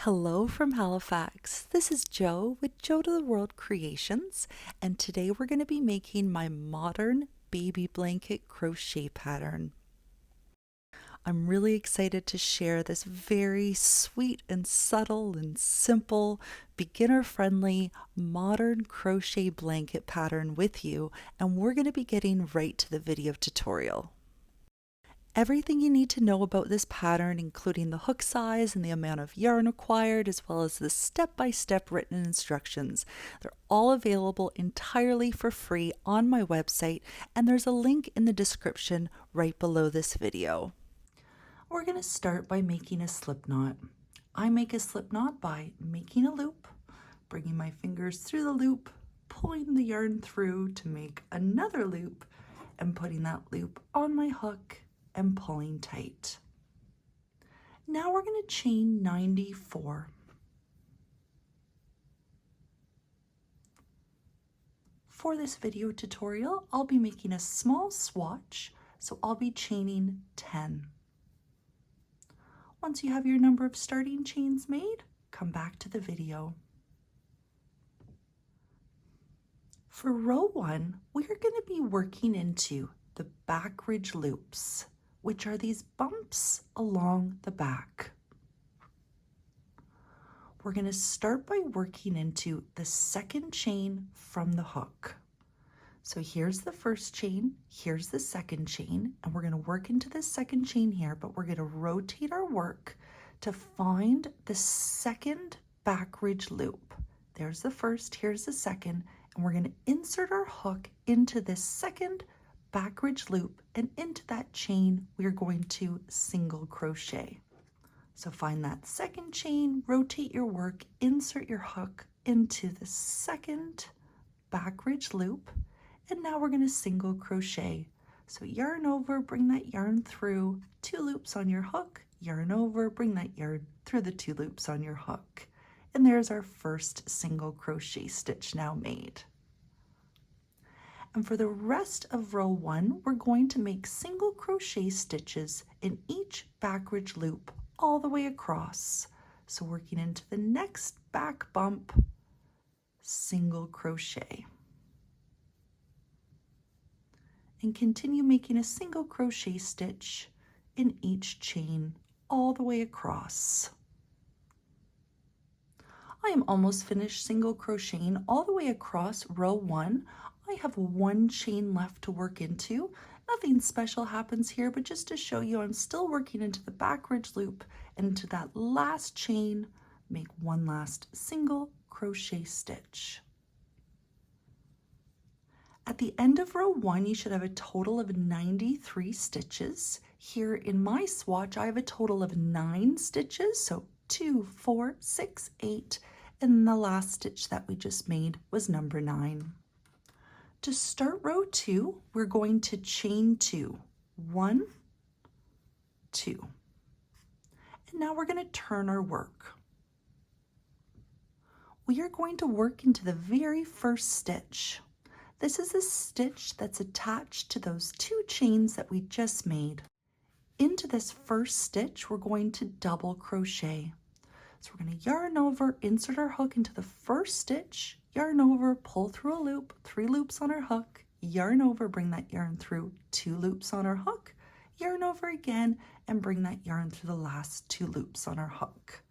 Hello from Halifax. This is Jo with Jo to the World Creations, and today we're going to be making my modern baby blanket crochet pattern. I'm really excited to share this very sweet and subtle and simple, beginner-friendly, modern crochet blanket pattern with you, and we're going to be getting right to the video tutorial. Everything you need to know about this pattern, including the hook size and the amount of yarn required, as well as the step-by-step written instructions. They're all available entirely for free on my website, and there's a link in the description right below this video. We're going to start by making a slip knot. I make a slip knot by making a loop, bringing my fingers through the loop, pulling the yarn through to make another loop, and putting that loop on my hook and pulling tight. Now we're going to chain 94. For this video tutorial, I'll be making a small swatch, so I'll be chaining 10. Once you have your number of starting chains made, come back to the video. For row 1, we are going to be working into the back ridge loops, which are these bumps along the back. We're going to start by working into the second chain from the hook. So here's the first chain, here's the second chain, and we're going to work into the second chain here, but we're going to rotate our work to find the second back ridge loop. There's the first, here's the second, and we're going to insert our hook into this second back ridge loop, and into that chain we're going to single crochet. So find that second chain, rotate your work, insert your hook into the second back ridge loop, and now we're going to single crochet. So yarn over, bring that yarn through, 2 loops on your hook, yarn over, bring that yarn through the 2 loops on your hook. And there's our first single crochet stitch now made. And for the rest of row 1, we're going to make single crochet stitches in each back ridge loop all the way across. So working into the next back bump, single crochet. And continue making a single crochet stitch in each chain all the way across. I am almost finished single crocheting all the way across row 1. I have 1 chain left to work into. Nothing special happens here, but just to show you I'm still working into the back ridge loop, and into that last chain, make 1 last single crochet stitch. At the end of row 1, you should have a total of 93 stitches. Here in my swatch, I have a total of 9 stitches, so 2, 4, 6, 8, and the last stitch that we just made was number 9. To start row 2, we're going to chain 2. 1, 2. And now we're going to turn our work. We are going to work into the very first stitch. This is the stitch that's attached to those 2 chains that we just made. Into this first stitch, we're going to double crochet. So we're going to yarn over, insert our hook into the first stitch, yarn over, pull through a loop, 3 loops on our hook, yarn over, bring that yarn through, 2 loops on our hook, yarn over again, and bring that yarn through the last 2 loops on our hook.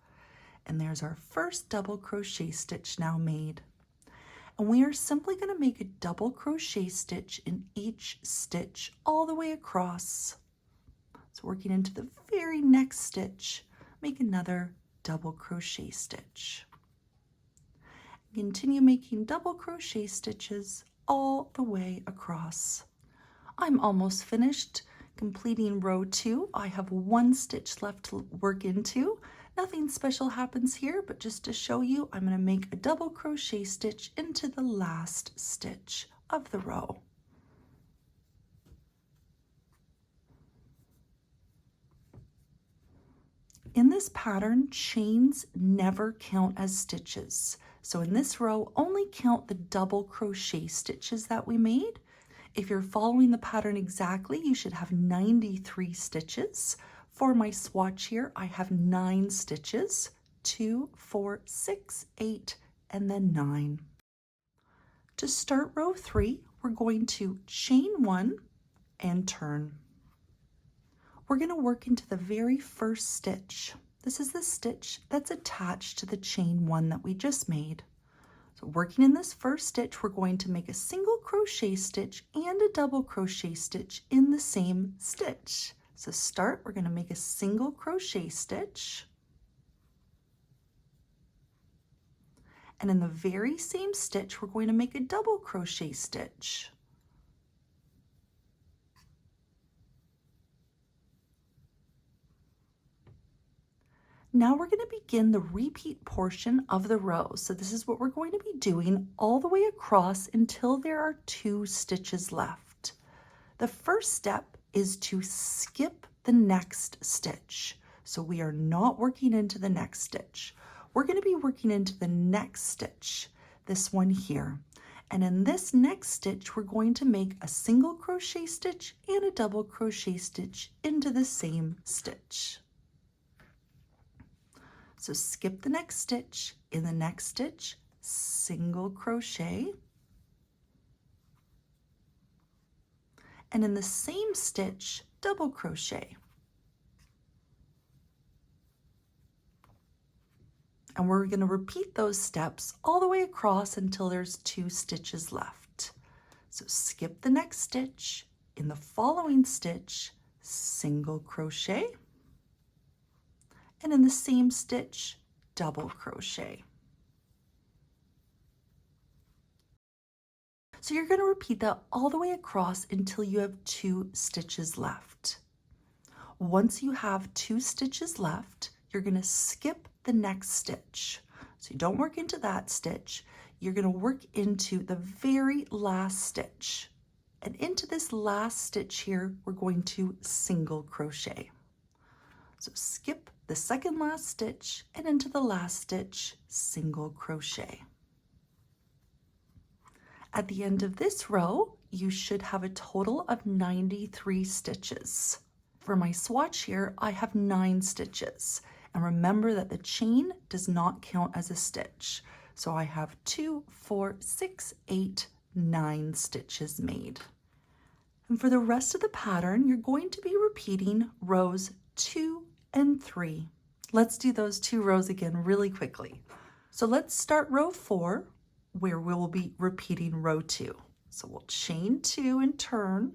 And there's our first double crochet stitch now made. And we are simply going to make a double crochet stitch in each stitch all the way across. So working into the very next stitch, make another double crochet stitch. Continue making double crochet stitches all the way across. I'm almost finished completing row 2. I have 1 stitch left to work into. Nothing special happens here, but just to show you, I'm going to make a double crochet stitch into the last stitch of the row. In this pattern, chains never count as stitches. So in this row, only count the double crochet stitches that we made. If you're following the pattern exactly, you should have 93 stitches. For my swatch here, I have 9 stitches, 2, 4, 6, 8, and then 9. To start row 3, we're going to chain 1 and turn. We're going to work into the very first stitch. This is the stitch that's attached to the chain 1 that we just made. So working in this first stitch, we're going to make a single crochet stitch and a double crochet stitch in the same stitch. So start, we're going to make a single crochet stitch. And in the very same stitch, we're going to make a double crochet stitch. Now we're going to begin the repeat portion of the row. So this is what we're going to be doing all the way across until there are 2 stitches left. The first step is to skip the next stitch. So we are not working into the next stitch. We're going to be working into the next stitch, this one here. And in this next stitch, we're going to make a single crochet stitch and a double crochet stitch into the same stitch. So skip the next stitch, in the next stitch, single crochet, and in the same stitch, double crochet. And we're going to repeat those steps all the way across until there's 2 stitches left. So skip the next stitch, in the following stitch, single crochet, and in the same stitch, double crochet. So you're going to repeat that all the way across until you have 2 stitches left. Once you have 2 stitches left, you're going to skip the next stitch. So you don't work into that stitch, you're going to work into the very last stitch. And into this last stitch here, we're going to single crochet. So skip the second last stitch and into the last stitch, single crochet. At the end of this row, you should have a total of 93 stitches. For my swatch here, I have 9 stitches. And remember that the chain does not count as a stitch. So I have 2, 4, 6, 8, 9 stitches made. And for the rest of the pattern, you're going to be repeating rows 2 and 3. Let's do those 2 rows again really quickly. So let's start row 4, where we will be repeating row 2. So we'll chain 2 and turn.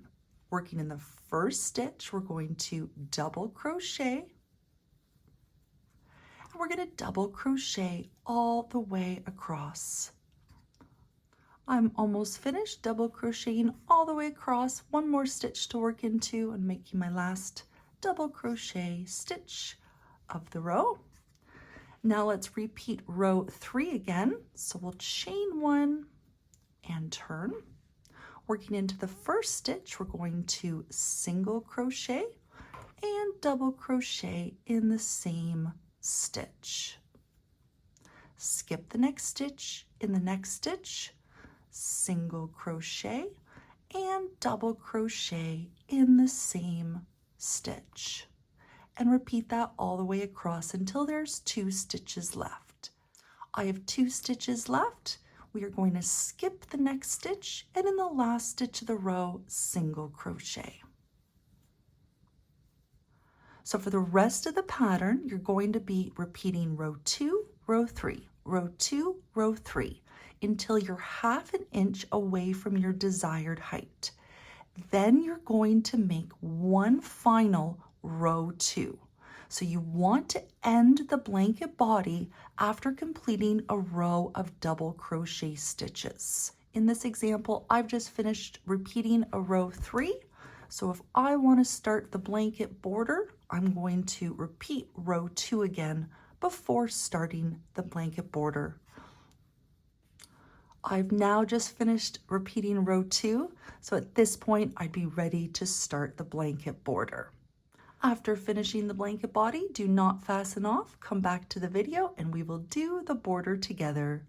Working in the first stitch, we're going to double crochet. And we're going to double crochet all the way across. I'm almost finished double crocheting all the way across. One more stitch to work into and making my last double crochet stitch of the row. Now let's repeat row 3 again. So we'll chain 1 and turn. Working into the first stitch, we're going to single crochet and double crochet in the same stitch. Skip the next stitch, in the next stitch, single crochet and double crochet in the same stitch. And repeat that all the way across until there's 2 stitches left. I have 2 stitches left. We are going to skip the next stitch and in the last stitch of the row, single crochet. So for the rest of the pattern, you're going to be repeating row 2, row 3, row 2, row 3, until you're half an inch away from your desired height. Then you're going to make one final row 2. So you want to end the blanket body after completing a row of double crochet stitches. In this example, I've just finished repeating a row 3. So if I want to start the blanket border, I'm going to repeat row 2 again before starting the blanket border. I've now just finished repeating row 2, so at this point I'd be ready to start the blanket border. After finishing the blanket body, do not fasten off, come back to the video and we will do the border together.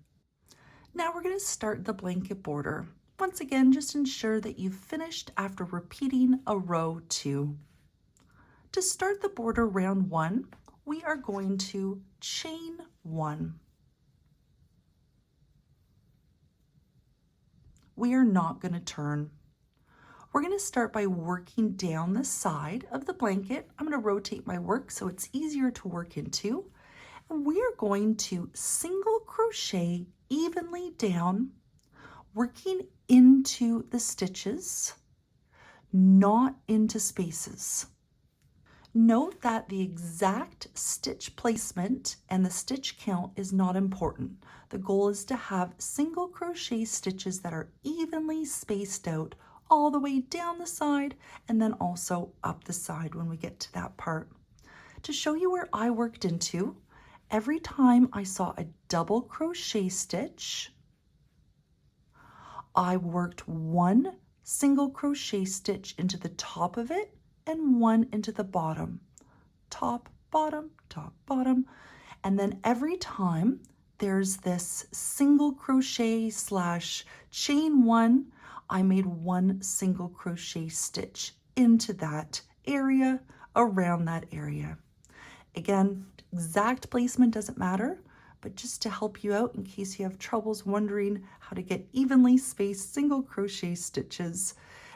Now we're going to start the blanket border. Once again, just ensure that you've finished after repeating a row 2. To start the border round 1, we are going to chain 1. We are not going to turn. We're going to start by working down the side of the blanket. I'm going to rotate my work so it's easier to work into. And we are going to single crochet evenly down, working into the stitches, not into spaces. Note that the exact stitch placement and the stitch count is not important. The goal is to have single crochet stitches that are evenly spaced out all the way down the side and then also up the side when we get to that part. To show you where I worked into, every time I saw a double crochet stitch, I worked 1 single crochet stitch into the top of it and 1 into the bottom. Top, bottom, and then every time there's this single crochet / chain 1, I made 1 single crochet stitch into that area, around that area. Again, exact placement doesn't matter, but just to help you out in case you have troubles wondering how to get evenly spaced single crochet stitches.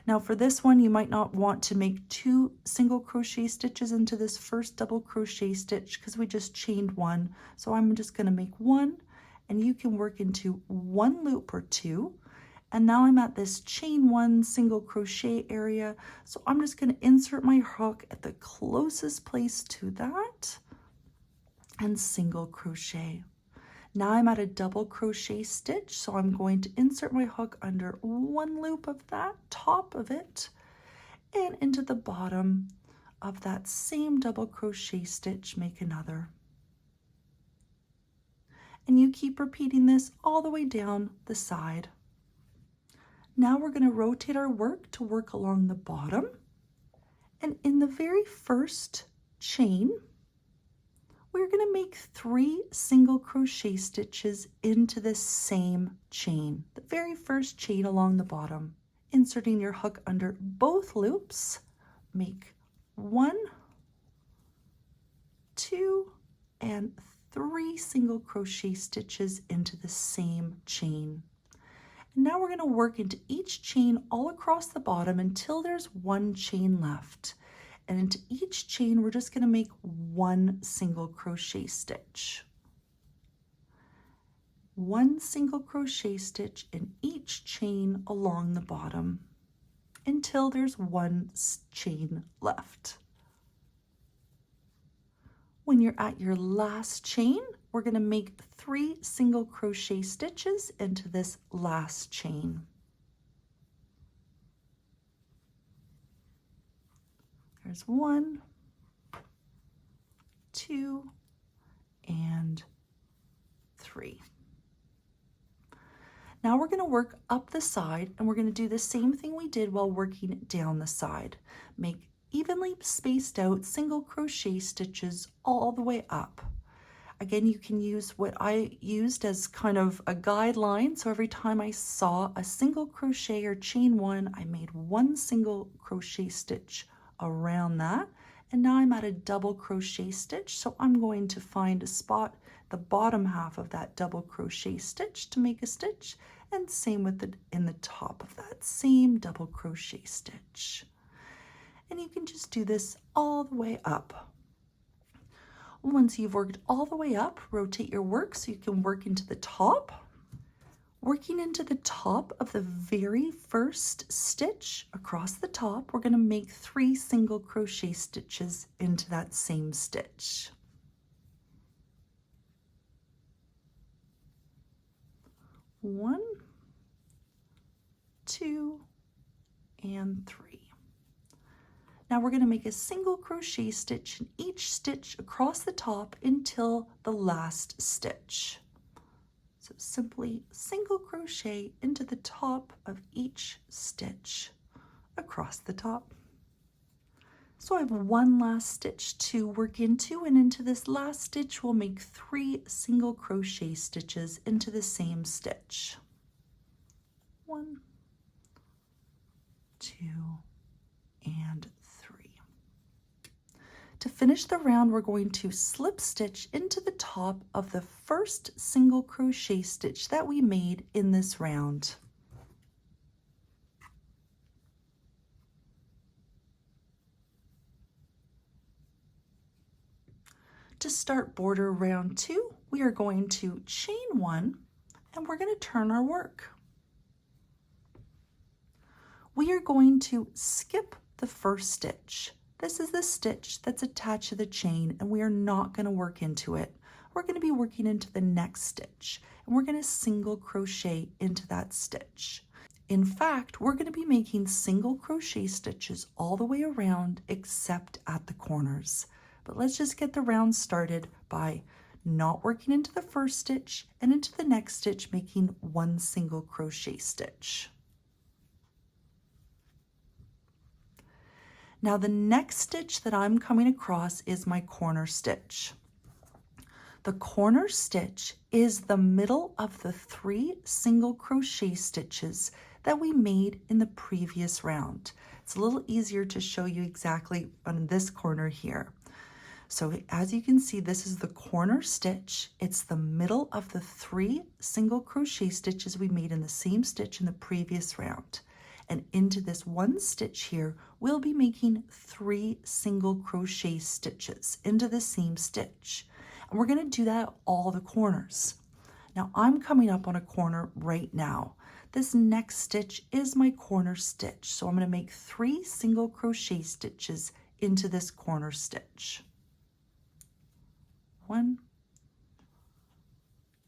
Now for this one, you might not want to make 2 single crochet stitches into this first double crochet stitch because we just chained 1. So I'm just going to make 1, and you can work into 1 loop or 2. And now I'm at this chain 1 single crochet area. So I'm just going to insert my hook at the closest place to that and single crochet. Now I'm at a double crochet stitch, so I'm going to insert my hook under 1 loop of that, top of it, and into the bottom of that same double crochet stitch, make another. And you keep repeating this all the way down the side. Now we're going to rotate our work to work along the bottom. And in the very first chain, we're going to make 3 single crochet stitches into this same chain, the very first chain along the bottom. Inserting your hook under both loops, make 1, 2, and 3 single crochet stitches into the same chain. And now we're going to work into each chain all across the bottom until there's 1 chain left. And into each chain, we're just going to make 1 single crochet stitch. 1 single crochet stitch in each chain along the bottom until there's 1 chain left. When you're at your last chain, we're going to make 3 single crochet stitches into this last chain. There's 1, 2, and 3. Now we're going to work up the side, and we're going to do the same thing we did while working down the side. Make evenly spaced out single crochet stitches all the way up. Again, you can use what I used as kind of a guideline. So every time I saw a single crochet or chain 1, I made 1 single crochet stitch around that. And now I'm at a double crochet stitch. So I'm going to find a spot, the bottom half of that double crochet stitch, to make a stitch. And same with in the top of that same double crochet stitch. And you can just do this all the way up. Once you've worked all the way up, rotate your work so you can work into the top. Working into the top of the very first stitch across the top, we're going to make 3 single crochet stitches into that same stitch. 1, 2, and 3. Now we're going to make a single crochet stitch in each stitch across the top until the last stitch. So simply single crochet into the top of each stitch across the top. So I have 1 last stitch to work into, and into this last stitch we'll make 3 single crochet stitches into the same stitch. 1, 2, and 3. To finish the round, we're going to slip stitch into the top of the first single crochet stitch that we made in this round. To start border round 2, we are going to chain 1 and we're going to turn our work. We are going to skip the first stitch. This is the stitch that's attached to the chain and we are not going to work into it. We're going to be working into the next stitch and we're going to single crochet into that stitch. In fact, we're going to be making single crochet stitches all the way around except at the corners. But let's just get the round started by not working into the first stitch and into the next stitch making one single crochet stitch. Now the next stitch that I'm coming across is my corner stitch. The corner stitch is the middle of the 3 single crochet stitches that we made in the previous round. It's a little easier to show you exactly on this corner here. So as you can see, this is the corner stitch. It's the middle of the 3 single crochet stitches we made in the same stitch in the previous round. And into this one stitch here, we'll be making 3 single crochet stitches into the same stitch. And we're going to do that at all the corners. Now I'm coming up on a corner right now. This next stitch is my corner stitch. So I'm going to make 3 single crochet stitches into this corner stitch. 1,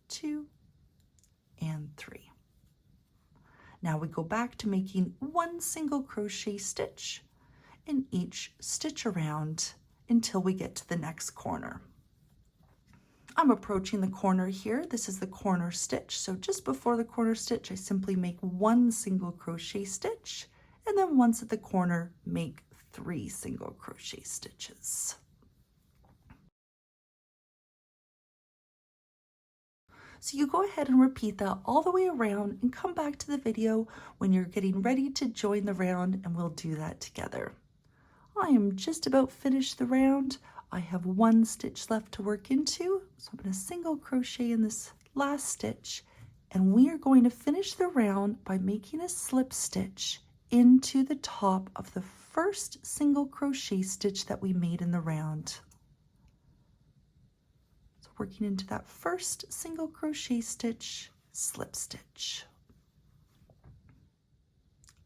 2, and 3. Now we go back to making 1 single crochet stitch in each stitch around until we get to the next corner. I'm approaching the corner here. This is the corner stitch. So just before the corner stitch, I simply make 1 single crochet stitch, and then once at the corner, make 3 single crochet stitches. So you go ahead and repeat that all the way around and come back to the video when you're getting ready to join the round and we'll do that together. I am just about finished the round. I have 1 stitch left to work into, so I'm going to single crochet in this last stitch and we are going to finish the round by making a slip stitch into the top of the first single crochet stitch that we made in the round. Working into that first single crochet stitch, slip stitch.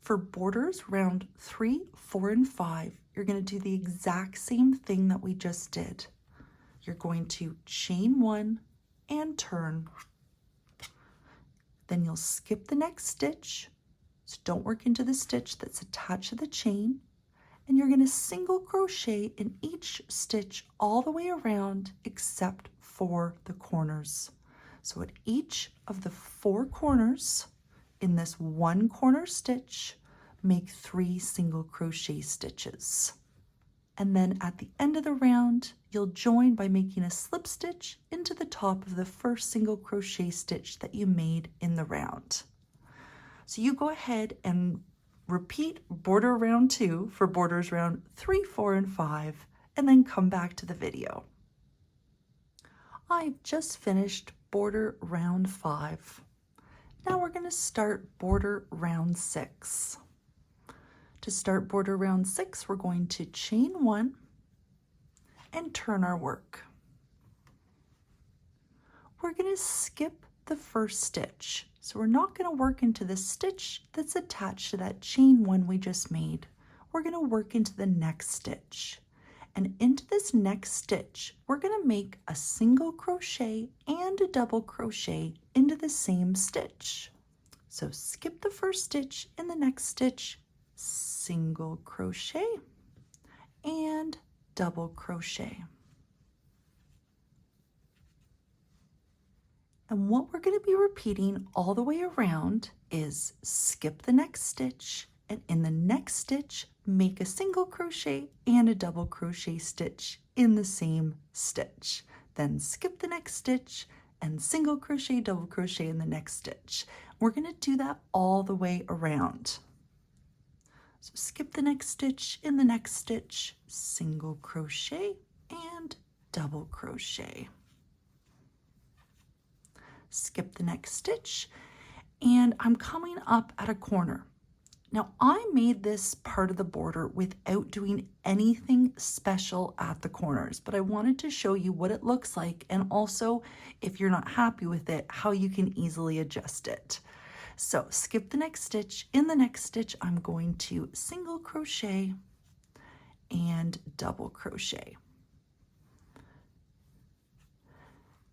For borders round 3, 4, and 5, you're going to do the exact same thing that we just did. You're going to chain 1 and turn. Then you'll skip the next stitch, so don't work into the stitch that's attached to the chain. And you're going to single crochet in each stitch all the way around except for the corners. So at each of the 4 corners in this 1 corner stitch, make 3 single crochet stitches. And then at the end of the round, you'll join by making a slip stitch into the top of the first single crochet stitch that you made in the round. So you go ahead and repeat border round 2 for borders round 3, 4, and 5, and then come back to the video. I've just finished border round 5. Now we're going to start border round 6. To start border round 6, we're going to chain 1 and turn our work. We're going to skip the first stitch. So we're not going to work into the stitch that's attached to that chain 1 we just made. We're going to work into the next stitch. And into this next stitch, we're going to make a single crochet and a double crochet into the same stitch. So skip the first stitch in the next stitch, single crochet and double crochet. And what we're going to be repeating all the way around is skip the next stitch, and in the next stitch, make a single crochet and a double crochet stitch in the same stitch. Then skip the next stitch and single crochet, double crochet in the next stitch. We're going to do that all the way around. So skip the next stitch, in the next stitch, single crochet and double crochet. Skip the next stitch, and I'm coming up at a corner. Now I made this part of the border without doing anything special at the corners, but I wanted to show you what it looks like, and also if you're not happy with it, how you can easily adjust it. So skip the next stitch, in the next stitch I'm going to single crochet and double crochet.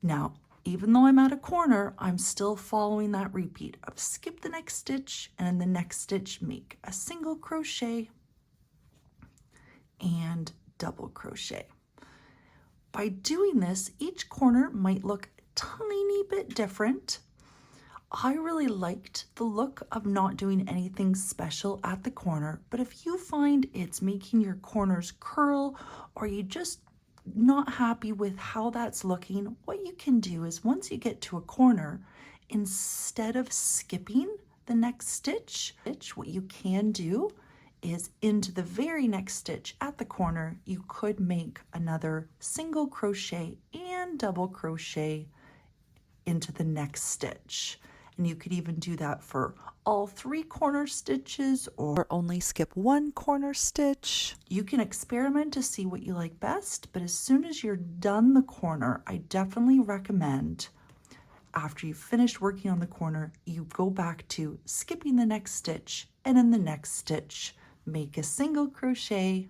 Now, even though I'm at a corner, I'm still following that repeat of skip the next stitch, and in the next stitch make a single crochet and double crochet. By doing this, each corner might look a tiny bit different. I really liked the look of not doing anything special at the corner, but if you find it's making your corners curl, or you just not happy with how that's looking, what you can do is once you get to a corner, instead of skipping the next stitch, what you can do is into the very next stitch at the corner, you could make another single crochet and double crochet into the next stitch. And you could even do that for all 3 corner stitches, or only skip 1 corner stitch. You can experiment to see what you like best, but as soon as you're done the corner, I definitely recommend, after you've finished working on the corner, you go back to skipping the next stitch, and in the next stitch, make a single crochet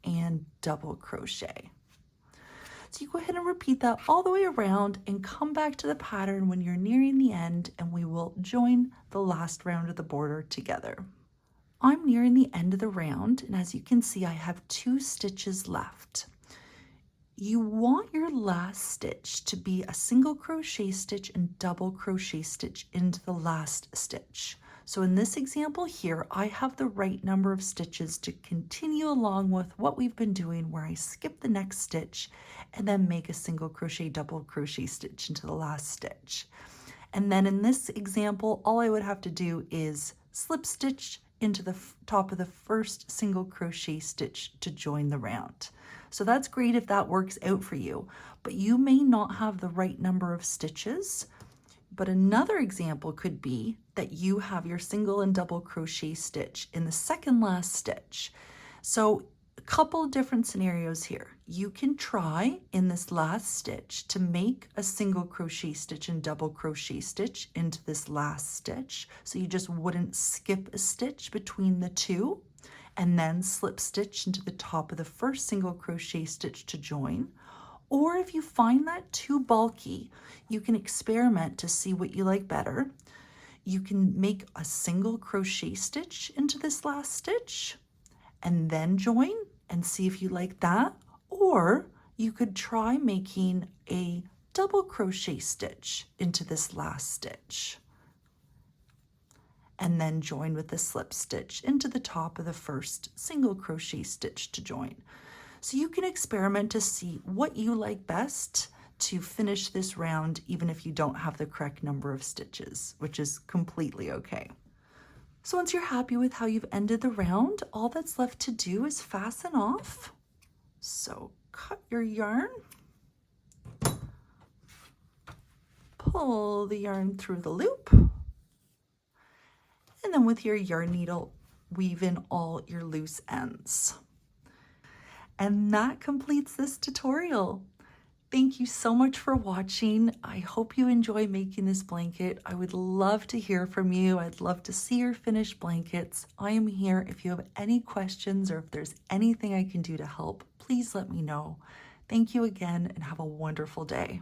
and double crochet. So you go ahead and repeat that all the way around and come back to the pattern when you're nearing the end, and we will join the last round of the border together. I'm nearing the end of the round, and as you can see, I have 2 stitches left. You want your last stitch to be a single crochet stitch and double crochet stitch into the last stitch. So in this example here, I have the right number of stitches to continue along with what we've been doing, where I skip the next stitch and then make a single crochet, double crochet stitch into the last stitch. And then in this example, all I would have to do is slip stitch into the top of the first single crochet stitch to join the round. So that's great if that works out for you, but you may not have the right number of stitches. But another example could be that you have your single and double crochet stitch in the second last stitch. So a couple of different scenarios here. You can try in this last stitch to make a single crochet stitch and double crochet stitch into this last stitch. So you just wouldn't skip a stitch between the 2, and then slip stitch into the top of the first single crochet stitch to join. Or if you find that too bulky, you can experiment to see what you like better. You can make a single crochet stitch into this last stitch and then join and see if you like that. Or you could try making a double crochet stitch into this last stitch and then join with the slip stitch into the top of the first single crochet stitch to join. So you can experiment to see what you like best to finish this round, even if you don't have the correct number of stitches, which is completely okay. So once you're happy with how you've ended the round, all that's left to do is fasten off. So cut your yarn, pull the yarn through the loop, and then with your yarn needle, weave in all your loose ends. And that completes this tutorial. Thank you so much for watching. I hope you enjoy making this blanket. I would love to hear from you. I'd love to see your finished blankets. I am here if you have any questions or if there's anything I can do to help, please let me know. Thank you again and have a wonderful day.